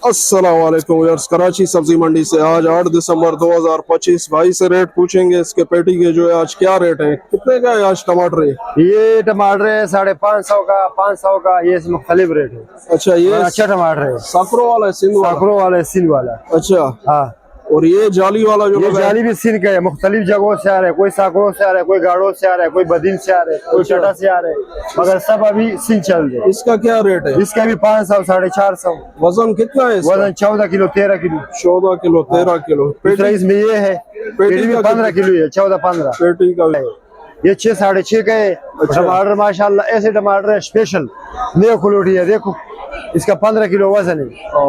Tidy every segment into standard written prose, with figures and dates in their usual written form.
अस्सलाम वालेकुम यार्स, कराची सब्जी मंडी से आज 8 दिसंबर 2025 भाई से रेट पूछेंगे। इसके पेटी के जो है आज क्या रेट है, कितने का है आज टमाटर? ये टमाटर है 550 का, 500 का, ये मुख्तलिफ रेट है। अच्छा, ये अच्छा टमाटर है, साकरों वाला है, सिंध वाला? साकरों वाला है, सिल वाला। अच्छा, हाँ, और ये जाली वाला जो ये लगा है? जाली भी सिल का है, मुख्तलिफ जगहों से आ रहे हैं। कोई साकरों से आ रहा है, कोई गाड़ों से आ रहा है, कोई बदीन से आ रहा है, कोई अच्छा। चटा से आ रहे हैं, मगर सब अभी सिल चल रहे हैं। इसका क्या रेट है? इसका भी 500, 450। वजन कितना है इसका? वजन 14 किलो, 13 किलो। 14 kilo, 13 kilo. दूसरा इसमें ये है, पेटी में 15 किलो है, 14-15 पेटी का ये 6, 6.5 का है। टमाटर माशाल्लाह ऐसे टमाटर है स्पेशल, नई क्वालिटी है। देखो इसका 15 किलो वजन है।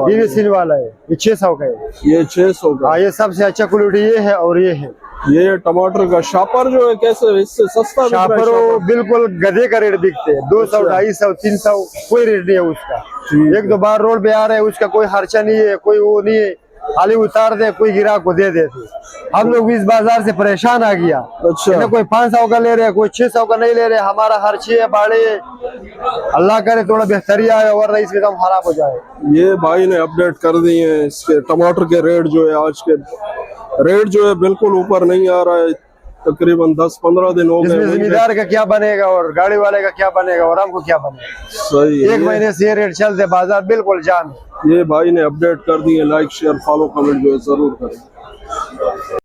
ये भी सिल वाला है, ये 600 का है। ये 600 का। हाँ, ये सबसे अच्छा क्वालिटी ये है और ये है। ये टमाटर का शापर जो है कैसे, इससे सस्ता बिक रहा है शापर शापर? बिल्कुल गधे का रेट बिकते हैं, 200, 250, 300, कोई रेट नहीं है उसका। एक तो बाहर रोड पे आ रहा है, उसका कोई खर्चा नहीं है, कोई वो नहीं है, खाली उतार दे, कोई गिराक को दे देते। हम लोग इस बाजार से परेशान आ गया। अच्छा, कोई 500 का ले रहे, कोई 600 का नहीं ले रहे। हमारा खर्चे है बाड़े, अल्लाह करे थोड़ा बेहतरी आए, वरना इसके काम खराब हो जाए। ये भाई ने अपडेट कर दी है। इसके टमाटर के रेट जो है, आज के रेट जो है बिल्कुल ऊपर नहीं आ रहा है। तकरीबन 10-15 दिन हो इसमें गए। जिम्मेदार का क्या बनेगा और गाड़ी वाले का क्या बनेगा और हमको क्या बनेगा? सही है। एक महीने से ये रेट चलते, बाजार बिल्कुल जाम है। ये भाई ने अपडेट कर दी है। लाइक, शेयर, फॉलो, कमेंट जो है जरूर करें।